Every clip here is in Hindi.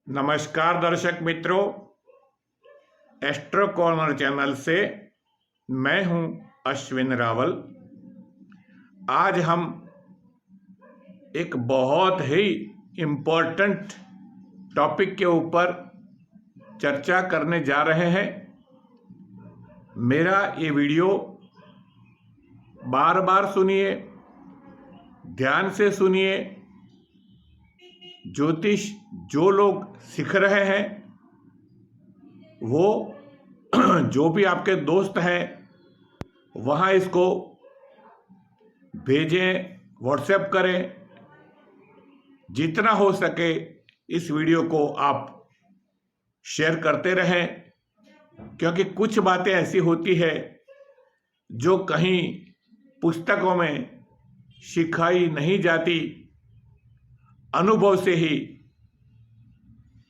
नमस्कार दर्शक मित्रों, एस्ट्रो कॉर्नर चैनल से मैं हूं अश्विन रावल। आज हम एक बहुत ही इम्पोर्टेंट टॉपिक के ऊपर चर्चा करने जा रहे हैं। मेरा ये वीडियो बार बार सुनिए, ध्यान से सुनिए। ज्योतिष जो लोग सीख रहे हैं वो जो भी आपके दोस्त हैं वहाँ इसको भेजें, व्हाट्सएप करें। जितना हो सके इस वीडियो को आप शेयर करते रहें, क्योंकि कुछ बातें ऐसी होती है जो कहीं पुस्तकों में सिखाई नहीं जाती। अनुभव से ही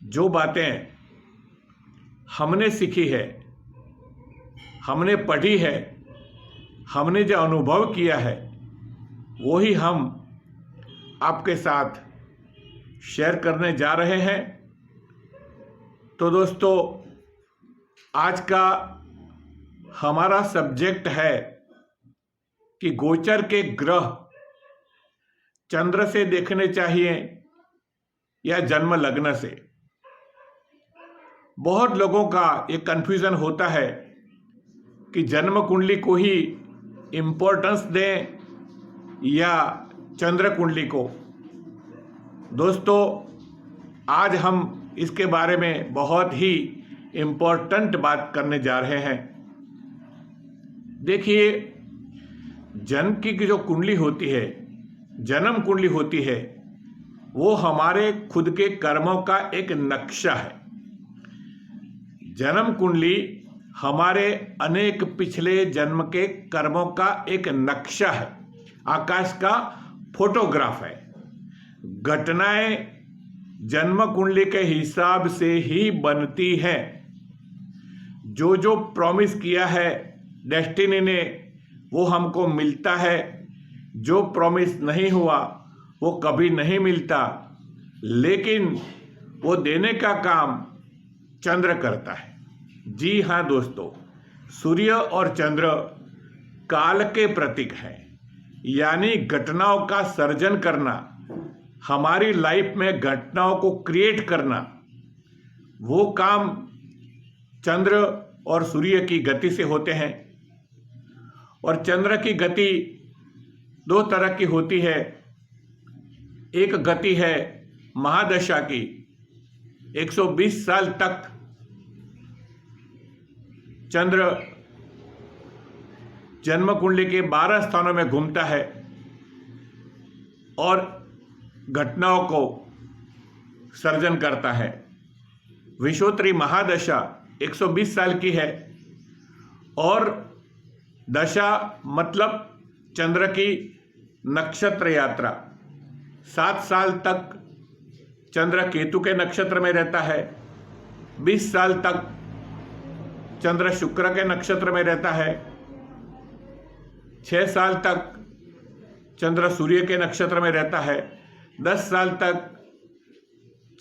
जो बातें हमने सीखी है, हमने पढ़ी है, हमने जो अनुभव किया है वो ही हम आपके साथ शेयर करने जा रहे हैं। तो दोस्तों, आज का हमारा सब्जेक्ट है कि गोचर के ग्रह चंद्र से देखने चाहिए या जन्म लग्न से। बहुत लोगों का ये कन्फ्यूज़न होता है कि जन्म कुंडली को ही इम्पोर्टेंस दें या चंद्र कुंडली को। दोस्तों, आज हम इसके बारे में बहुत ही इम्पोर्टेंट बात करने जा रहे हैं। देखिए, जन्म की जो कुंडली होती है, जन्म कुंडली होती है, वो हमारे खुद के कर्मों का एक नक्शा है। जन्म कुंडली हमारे अनेक पिछले जन्म के कर्मों का एक नक्शा है, आकाश का फोटोग्राफ है। घटनाएं जन्म कुंडली के हिसाब से ही बनती हैं। जो जो प्रॉमिस किया है डेस्टिनी ने वो हमको मिलता है, जो प्रॉमिस नहीं हुआ वो कभी नहीं मिलता। लेकिन वो देने का काम चंद्र करता है। जी हाँ दोस्तों, सूर्य और चंद्र काल के प्रतीक हैं, यानी घटनाओं का सर्जन करना, हमारी लाइफ में घटनाओं को क्रिएट करना, वो काम चंद्र और सूर्य की गति से होते हैं। और चंद्र की गति दो तरह की होती है। एक गति है महादशा की, 120 साल तक चंद्र जन्म कुंडली के 12 स्थानों में घूमता है और घटनाओं को सर्जन करता है। विषुवती महादशा 120 साल की है और दशा मतलब चंद्र की नक्षत्र यात्रा 7 साल तक चंद्र केतु के नक्षत्र में रहता है, 20 साल तक चंद्र शुक्र के नक्षत्र में रहता है, 6 साल तक चंद्र सूर्य के नक्षत्र में रहता है, 10 साल तक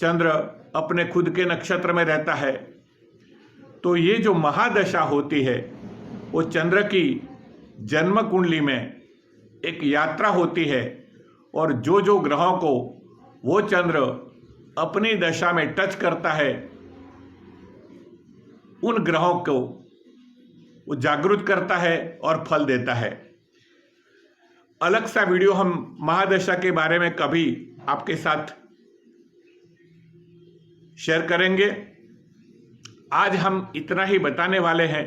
चंद्र अपने खुद के नक्षत्र में रहता है। तो ये जो महादशा होती है वो चंद्र की जन्म कुंडली में एक यात्रा होती है और जो जो ग्रहों को वो चंद्र अपनी दशा में टच करता है उन ग्रहों को वो जागृत करता है और फल देता है। अलग सा वीडियो हम महादशा के बारे में कभी आपके साथ शेयर करेंगे। आज हम इतना ही बताने वाले हैं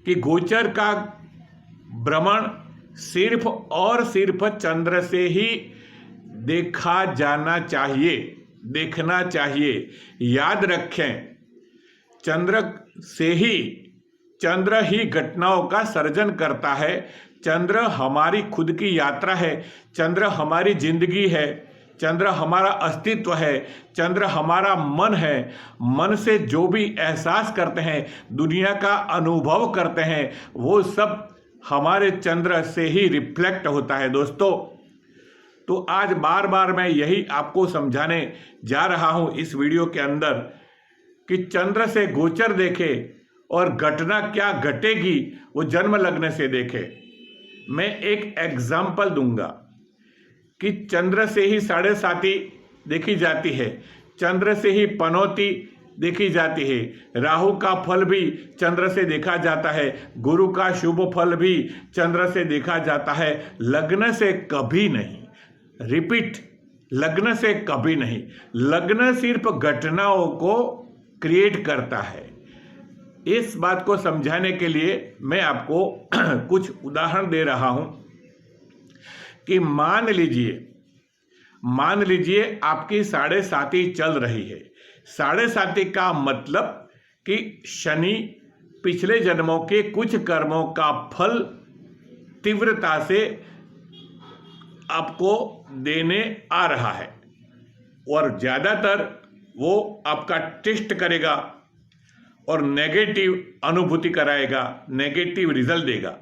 कि गोचर का भ्रमण सिर्फ और सिर्फ चंद्र से ही देखा जाना चाहिए, देखना चाहिए। याद रखें, चंद्र ही घटनाओं का सर्जन करता है। चंद्र हमारी खुद की यात्रा है, चंद्र हमारी जिंदगी है, चंद्र हमारा अस्तित्व है, चंद्र हमारा मन है। मन से जो भी एहसास करते हैं, दुनिया का अनुभव करते हैं, वो सब हमारे चंद्र से ही रिफ्लेक्ट होता है। दोस्तों, तो आज बार बार मैं यही आपको समझाने जा रहा हूं इस वीडियो के अंदर कि चंद्र से गोचर देखे और घटना क्या घटेगी वो जन्म लग्न से देखे। मैं एक एग्जाम्पल दूंगा कि चंद्र से ही साढ़े साती देखी जाती है, चंद्र से ही पनौती देखी जाती है, राहु का फल भी चंद्र से देखा जाता है, गुरु का शुभ फल भी चंद्र से देखा जाता है, लग्न से कभी नहीं। रिपीट, लग्न से कभी नहीं। लग्न सिर्फ घटनाओं को क्रिएट करता है। इस बात को समझाने के लिए मैं आपको कुछ उदाहरण दे रहा हूं कि मान लीजिए आपकी साढ़े साती चल रही है। साढ़े साती का मतलब कि शनि पिछले जन्मों के कुछ कर्मों का फल तीव्रता से आपको देने आ रहा है और ज़्यादातर वो आपका टेस्ट करेगा और नेगेटिव अनुभूति कराएगा, नेगेटिव रिजल्ट देगा।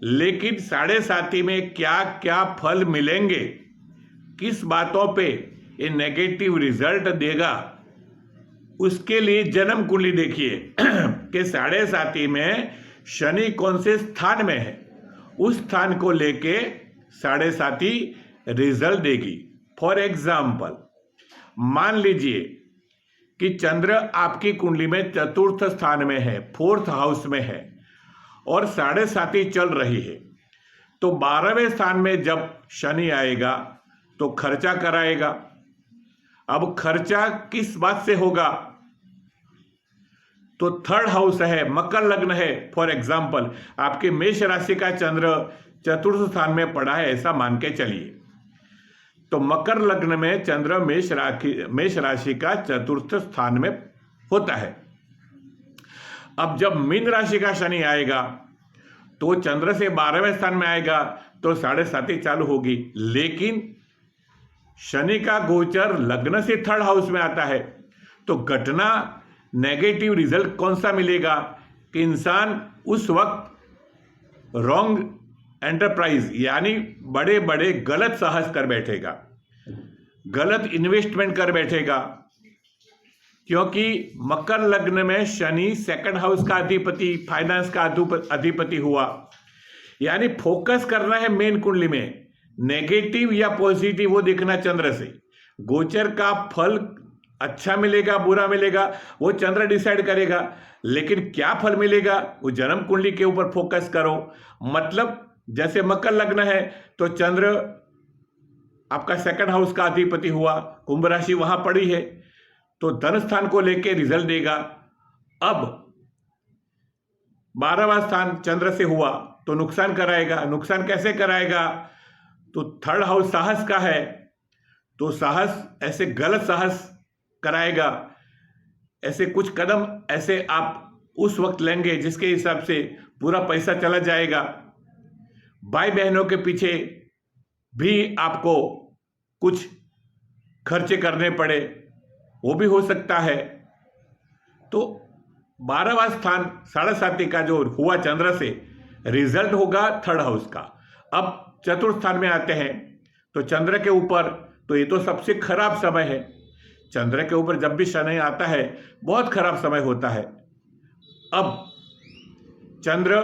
लेकिन साढ़े साती में क्या क्या फल मिलेंगे, किस बातों पे ये नेगेटिव रिजल्ट देगा, उसके लिए जन्म कुंडली देखिए कि साढ़े साती में शनि कौन से स्थान में है, उस स्थान को लेके साढ़े साती रिजल्ट देगी। फॉर एग्जाम्पल, मान लीजिए कि चंद्र आपकी कुंडली में चतुर्थ स्थान में है, फोर्थ हाउस में है और साढ़े साती चल रही है, तो 12वें स्थान में जब शनि आएगा तो खर्चा कराएगा। अब खर्चा किस बात से होगा, तो थर्ड हाउस है, मकर लग्न है। फॉर एग्जाम्पल, आपके मेष राशि का चंद्र चतुर्थ स्थान में पड़ा है, ऐसा मान के चलिए। तो मकर लग्न में चंद्र मेष राशि का चतुर्थ स्थान में होता है। अब जब मीन राशि का शनि आएगा तो चंद्र से 12वें स्थान में आएगा तो साढ़े साती चालू होगी। लेकिन शनि का गोचर लग्न से थर्ड हाउस में आता है, तो घटना नेगेटिव रिजल्ट कौन सा मिलेगा कि इंसान उस वक्त रॉन्ग एंटरप्राइज यानी बड़े बड़े गलत साहस कर बैठेगा, गलत इन्वेस्टमेंट कर बैठेगा, क्योंकि मकर लग्न में शनि सेकंड हाउस का अधिपति, फाइनेंस का अधिपति हुआ। यानी फोकस करना है मेन कुंडली में, नेगेटिव या पॉजिटिव वो देखना चंद्र से। गोचर का फल अच्छा मिलेगा बुरा मिलेगा वो चंद्र डिसाइड करेगा, लेकिन क्या फल मिलेगा वो जन्म कुंडली के ऊपर फोकस करो। मतलब जैसे मकर लग्न है तो चंद्र आपका सेकंड हाउस का अधिपति हुआ, कुंभ राशि वहां पड़ी है, तो धन स्थान को लेके रिजल्ट देगा। अब 12वां स्थान चंद्र से हुआ तो नुकसान कराएगा। नुकसान कैसे कराएगा, तो थर्ड हाउस साहस का है, तो साहस ऐसे गलत साहस कराएगा, ऐसे कुछ कदम ऐसे आप उस वक्त लेंगे जिसके हिसाब से पूरा पैसा चला जाएगा। भाई बहनों के पीछे भी आपको कुछ खर्चे करने पड़े, वो भी हो सकता है। तो 12वां स्थान साढ़े साती का जो हुआ चंद्र से, रिजल्ट होगा थर्ड हाउस का। अब चतुर्थ स्थान में आते हैं तो चंद्र के ऊपर, तो ये तो सबसे खराब समय है। चंद्र के ऊपर जब भी शनि आता है बहुत खराब समय होता है। अब चंद्र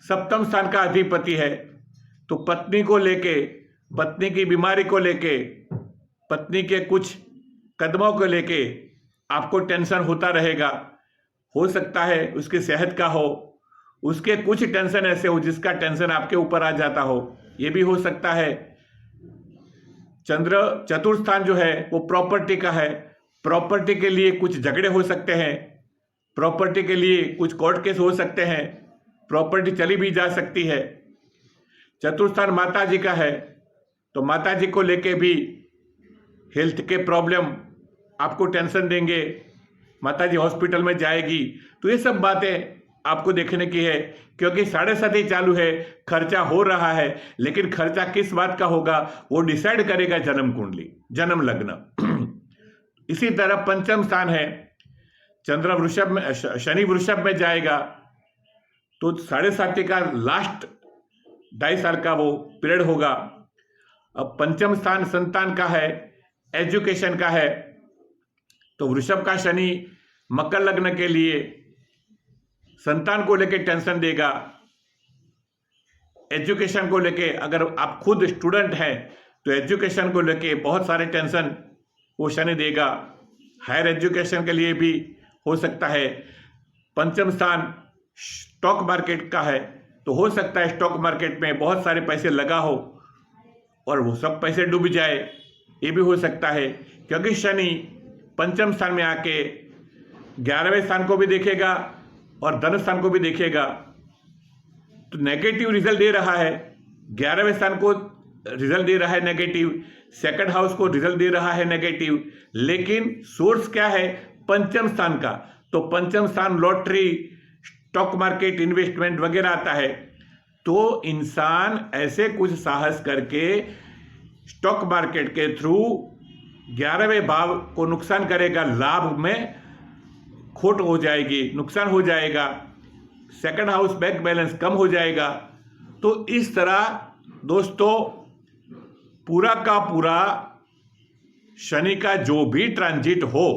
सप्तम स्थान का अधिपति है, तो पत्नी को लेके, पत्नी की बीमारी को लेके, पत्नी के कुछ कदमों को लेके आपको टेंशन होता रहेगा। हो सकता है उसकी सेहत का हो, उसके कुछ टेंशन ऐसे हो जिसका टेंशन आपके ऊपर आ जाता हो, ये भी हो सकता है। चंद्र चतुर्थ स्थान जो है वो प्रॉपर्टी का है, प्रॉपर्टी के लिए कुछ झगड़े हो सकते हैं, प्रॉपर्टी के लिए कुछ कोर्ट केस हो सकते हैं, प्रॉपर्टी चली भी जा सकती है। चतुर्थ स्थान माता जी का है, तो माता जी को लेके भी हेल्थ के प्रॉब्लम आपको टेंशन देंगे, माता जी हॉस्पिटल में जाएगी। तो ये सब बातें आपको देखने की है, क्योंकि साढ़े साती चालू है, खर्चा हो रहा है, लेकिन खर्चा किस बात का होगा वो डिसाइड करेगा जन्म कुंडली, जन्म लग्न। इसी तरह पंचम स्थान है, चंद्र वृषभ में, शनि वृषभ में जाएगा, तो साढ़े साती का लास्ट 2.5 साल का वो पीरियड होगा। अब पंचम स्थान संतान का है, एजुकेशन का है, तो वृषभ का शनि मकर लग्न के लिए संतान को लेके टेंशन देगा। एजुकेशन को लेके, अगर आप खुद स्टूडेंट हैं तो एजुकेशन को लेके बहुत सारे टेंशन वो शनि देगा। हायर एजुकेशन के लिए भी हो सकता है। पंचम स्थान स्टॉक मार्केट का है, तो हो सकता है स्टॉक मार्केट में बहुत सारे पैसे लगा हो और वो सब पैसे डूब जाए, ये भी हो सकता है, क्योंकि शनि पंचम स्थान में आके 11वें स्थान को भी देखेगा और धन स्थान को भी देखेगा, तो नेगेटिव रिजल्ट दे रहा है। 11वें स्थान को रिजल्ट दे रहा है नेगेटिव, सेकंड हाउस को रिजल्ट दे रहा है नेगेटिव, लेकिन सोर्स क्या है? पंचम स्थान का। तो पंचम स्थान लॉटरी, स्टॉक मार्केट, इन्वेस्टमेंट वगैरह आता है, तो इंसान ऐसे कुछ साहस करके स्टॉक मार्केट के थ्रू 11वें भाव को नुकसान करेगा, लाभ में खोट हो जाएगी, नुकसान हो जाएगा, सेकंड हाउस बैंक बैलेंस कम हो जाएगा। तो इस तरह दोस्तों पूरा का पूरा शनि का जो भी ट्रांजिट हो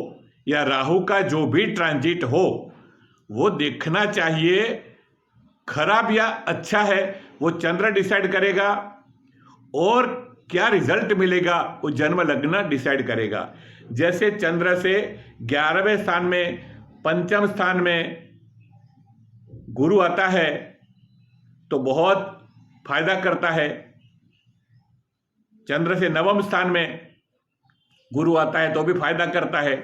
या राहु का जो भी ट्रांजिट हो, वो देखना चाहिए। खराब या अच्छा है वो चंद्र डिसाइड करेगा, और क्या रिजल्ट मिलेगा वो जन्म लग्न डिसाइड करेगा। जैसे चंद्र से 11वें स्थान में, पंचम स्थान में गुरु आता है तो बहुत फायदा करता है। चंद्र से नवम स्थान में गुरु आता है तो भी फायदा करता है।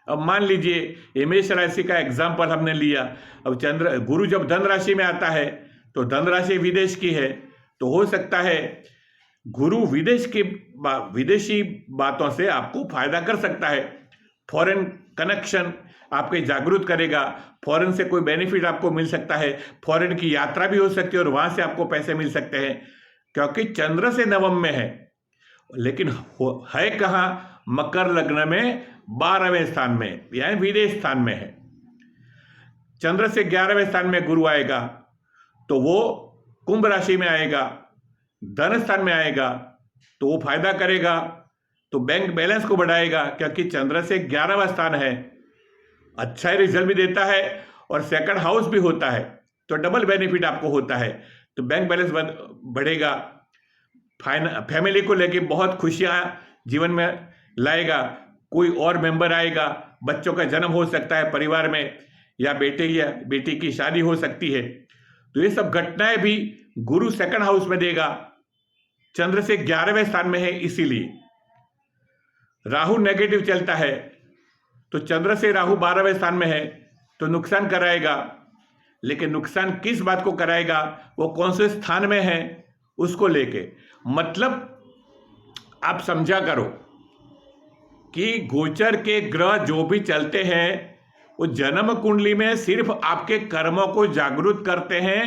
अब मान लीजिए ये मेष राशि का एग्जाम्पल हमने लिया। अब चंद्र गुरु जब धन राशि में आता है तो धन राशि विदेश की है, तो हो सकता है गुरु विदेशी बातों से आपको फायदा कर सकता है। फॉरेन कनेक्शन आपके जागरूक करेगा, फॉरेन से कोई बेनिफिट आपको मिल सकता है, फॉरेन की यात्रा भी हो सकती है और वहां से आपको पैसे मिल सकते हैं, क्योंकि चंद्र से नवम में है। लेकिन है कहाँ? मकर लग्न में 12वें स्थान में, यानी विदेश स्थान में है। चंद्र से 11वें स्थान में गुरु आएगा तो वो कुंभ राशि में आएगा, धन स्थान में आएगा तो वो फायदा करेगा, तो बैंक बैलेंस को बढ़ाएगा, क्योंकि चंद्र से 11वां स्थान है, अच्छा रिजल्ट भी देता है और सेकंड हाउस भी होता है, तो डबल बेनिफिट आपको होता है। तो बैंक बैलेंस बढ़ेगा, फैमिली को लेके बहुत खुशियां जीवन में लाएगा, कोई और मेंबर आएगा, बच्चों का जन्म हो सकता है परिवार में, या बेटी की शादी हो सकती है। तो ये सब घटनाएं भी गुरु सेकंड हाउस में देगा, चंद्र से 11वें स्थान में है। इसीलिए राहु नेगेटिव चलता है, तो चंद्र से राहु 12वें स्थान में है तो नुकसान कराएगा। लेकिन नुकसान किस बात को कराएगा, वो कौन से स्थान में है उसको लेके, मतलब आप समझा करो कि गोचर के ग्रह जो भी चलते हैं वो जन्म कुंडली में सिर्फ आपके कर्मों को जागरूक करते हैं।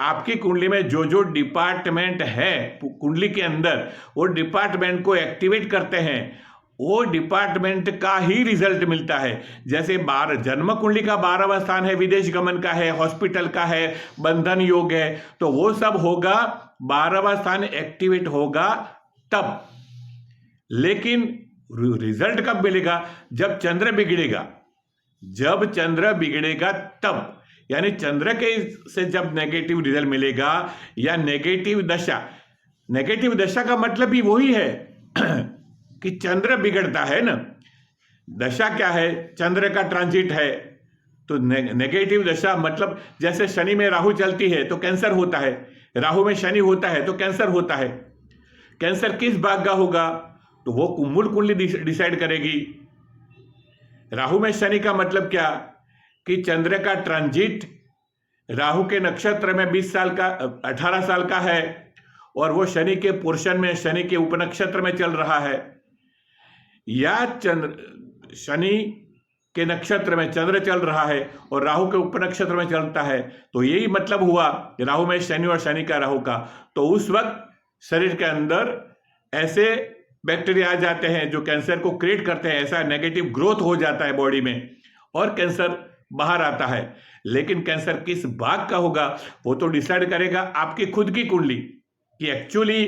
आपकी कुंडली में जो जो डिपार्टमेंट है कुंडली के अंदर, वो डिपार्टमेंट को एक्टिवेट करते हैं, वो डिपार्टमेंट का ही रिजल्ट मिलता है। जैसे जन्म कुंडली का 12वां स्थान है, विदेश गमन का है, हॉस्पिटल का है, बंधन योग है, तो वो सब होगा, 12वां स्थान एक्टिवेट होगा तब। लेकिन रिजल्ट कब मिलेगा? जब चंद्र बिगड़ेगा, जब चंद्र बिगड़ेगा तब, यानी चंद्र के से जब नेगेटिव रिजल्ट मिलेगा या नेगेटिव दशा का मतलब भी वही है कि चंद्र बिगड़ता है ना। दशा क्या है? चंद्र का ट्रांजिट है, तो नेगेटिव दशा मतलब जैसे शनि में राहु चलती है तो कैंसर होता है, राहु में शनि होता है तो कैंसर होता है। कैंसर किस भाग का होगा तो वो मूल कुंडली डिसाइड करेगी। राहु में शनि का मतलब क्या कि चंद्र का ट्रांजिट राहु के नक्षत्र में 18 साल का है, और वो शनि के पोर्शन में, शनि के उपनक्षत्र में चल रहा है, या शनि के नक्षत्र में चंद्र चल रहा है और राहु के उपनक्षत्र में चलता है, तो यही मतलब हुआ राहु में शनि और शनि का राहु का। तो उस वक्त शरीर के अंदर ऐसे बैक्टीरिया आ जाते हैं जो कैंसर को क्रिएट करते हैं, ऐसा नेगेटिव ग्रोथ हो जाता है बॉडी में और कैंसर बाहर आता है। लेकिन कैंसर किस भाग का होगा वो तो डिसाइड करेगा आपकी खुद की कुंडली, कि एक्चुअली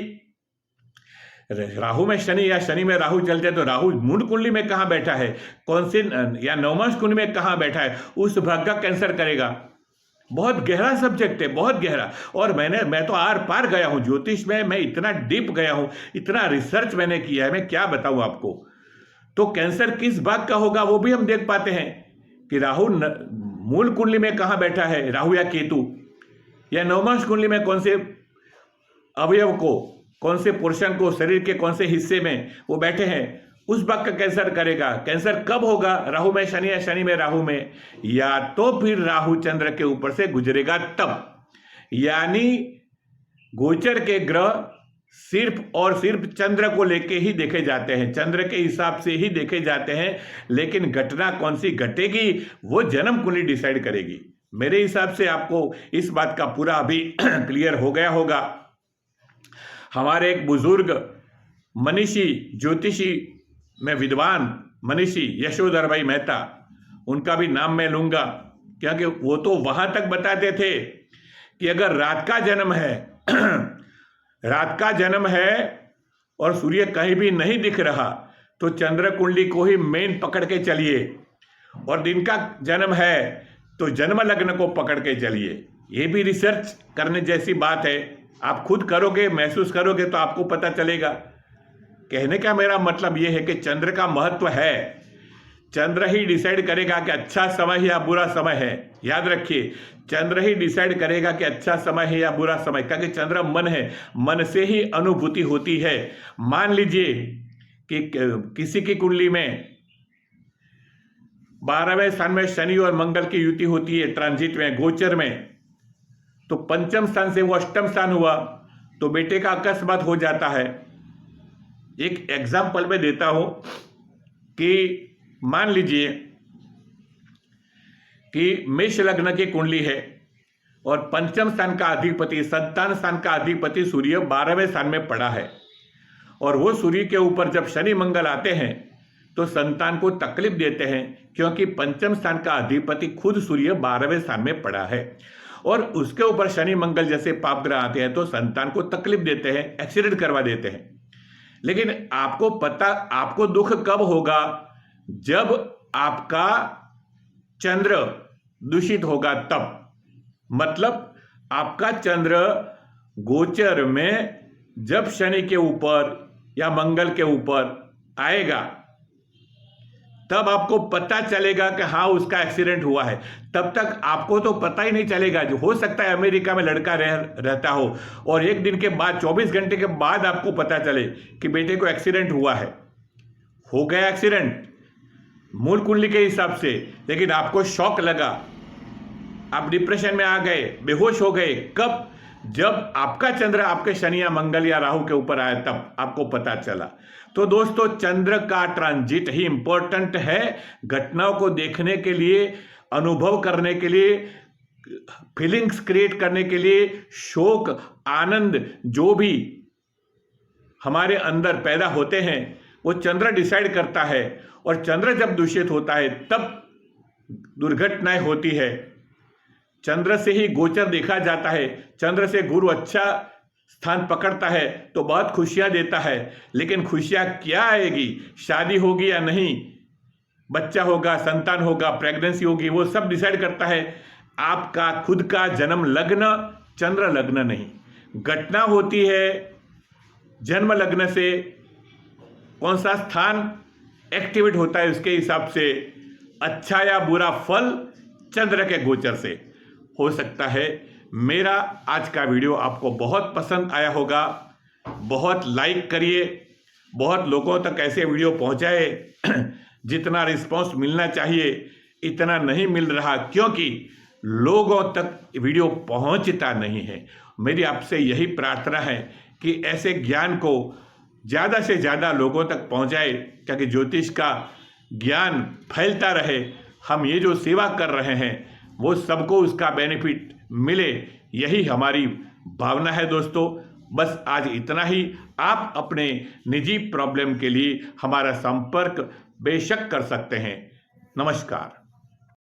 राहु में शनि या शनि में राहु चलते हैं तो राहु मूल कुंडली में कहाँ बैठा है, कौन से या नवमांश कुंडली में कहाँ बैठा है, उस भाग का कैंसर करेगा। बहुत गहरा सब्जेक्ट है, बहुत गहरा। और मैं तो आर पार गया हूँ ज्योतिष में, मैं इतना डीप गया हूँ, इतना रिसर्च मैंने किया है, मैं क्या बताऊँ आपको। तो कैंसर किस भाग का होगा वो भी हम देख पाते हैं कि राहु मूल कुंडली में कहाँ बैठा है, राहु या केतु, या नवमांश कुंडली में कौन से अवयव को, कौन से पोर्शन को, शरीर के कौन से हिस्से में वो बैठे हैं, उस भाग का कैंसर करेगा। कैंसर कब होगा, राहु में शनि या शनि में राहु में, या तो फिर राहु चंद्र के ऊपर से गुजरेगा तब। यानी गोचर के ग्रह सिर्फ और सिर्फ चंद्र को लेके ही देखे जाते हैं, चंद्र के हिसाब से ही देखे जाते हैं, लेकिन घटना कौन सी घटेगी वो जन्म कुंडली डिसाइड करेगी। मेरे हिसाब से आपको इस बात का पूरा अभी क्लियर हो गया होगा। हमारे एक बुजुर्ग मनीषी, ज्योतिषी में विद्वान मनीषी यशोधर भाई मेहता, उनका भी नाम मैं लूंगा, क्योंकि वो तो वहां तक बताते थे कि अगर रात का जन्म है रात का जन्म है और सूर्य कहीं भी नहीं दिख रहा तो चंद्र कुंडली को ही मेन पकड़ के चलिए, और दिन का जन्म है तो जन्म लग्न को पकड़ के चलिए। ये भी रिसर्च करने जैसी बात है, आप खुद करोगे, महसूस करोगे तो आपको पता चलेगा। कहने का मेरा मतलब ये है कि चंद्र का महत्व है, चंद्र ही डिसाइड करेगा कि अच्छा समय है या बुरा समय है। याद रखिए, चंद्र ही डिसाइड करेगा कि अच्छा समय है या बुरा समय, क्योंकि चंद्र मन है, मन से ही अनुभूति होती है। मान लीजिए कि किसी की कुंडली में 12वें स्थान में शनि और मंगल की युति होती है, ट्रांजिट में, गोचर में, तो पंचम स्थान से वो अष्टम स्थान हुआ तो बेटे का अकस्मात हो जाता है। एक एग्जाम्पल मैं देता हूं कि मान लीजिए कि मेष लग्न की कुंडली है और पंचम स्थान का अधिपति, संतान स्थान का अधिपति सूर्य 12वें स्थान में पड़ा है, और वो सूर्य के ऊपर जब शनि मंगल आते हैं तो संतान को तकलीफ देते हैं, क्योंकि पंचम स्थान का अधिपति खुद सूर्य 12वें स्थान में पड़ा है, और उसके ऊपर शनि मंगल जैसे पाप ग्रह आते हैं तो संतान को तकलीफ देते हैं, एक्सीडेंट करवा देते हैं। लेकिन आपको पता, आपको दुख कब होगा, जब आपका चंद्र दूषित होगा तब। मतलब आपका चंद्र गोचर में जब शनि के ऊपर या मंगल के ऊपर आएगा तब आपको पता चलेगा कि हाँ उसका एक्सीडेंट हुआ है। तब तक आपको तो पता ही नहीं चलेगा। जो हो सकता है अमेरिका में लड़का रहता हो और एक दिन के बाद 24 घंटे के बाद आपको पता चले कि बेटे को एक्सीडेंट हुआ है, हो गया एक्सीडेंट मूल कुंडली के हिसाब से, लेकिन आपको शॉक लगा, आप डिप्रेशन में आ गए, बेहोश हो गए। कब? जब आपका चंद्र आपके शनि या मंगल या राहु के ऊपर आया तब आपको पता चला। तो दोस्तों, चंद्र का ट्रांजिट ही इंपॉर्टेंट है घटनाओं को देखने के लिए, अनुभव करने के लिए, फीलिंग्स क्रिएट करने के लिए, शोक, आनंद जो भी हमारे अंदर पैदा होते हैं वो चंद्र डिसाइड करता है। और चंद्र जब दूषित होता है तब दुर्घटनाएं होती है। चंद्र से ही गोचर देखा जाता है, चंद्र से गुरु अच्छा स्थान पकड़ता है तो बहुत खुशियां देता है, लेकिन खुशियां क्या आएगी, शादी होगी या नहीं, बच्चा होगा, संतान होगा, प्रेगनेंसी होगी, वो सब डिसाइड करता है आपका खुद का जन्म लग्न, चंद्र लग्न नहीं। घटना होती है जन्म लग्न से, कौन सा स्थान एक्टिवेट होता है उसके हिसाब से अच्छा या बुरा फल चंद्र के गोचर से हो सकता है। मेरा आज का वीडियो आपको बहुत पसंद आया होगा, बहुत लाइक करिए, बहुत लोगों तक ऐसे वीडियो पहुंचाए। जितना रिस्पांस मिलना चाहिए इतना नहीं मिल रहा, क्योंकि लोगों तक वीडियो पहुंचता नहीं है। मेरी आपसे यही प्रार्थना है कि ऐसे ज्ञान को ज़्यादा से ज़्यादा लोगों तक पहुंचाए, ताकि ज्योतिष का ज्ञान फैलता रहे। हम ये जो सेवा कर रहे हैं वो सबको उसका बेनिफिट मिले, यही हमारी भावना है दोस्तों। बस आज इतना ही। आप अपने निजी प्रॉब्लम के लिए हमारा संपर्क बेशक कर सकते हैं। नमस्कार।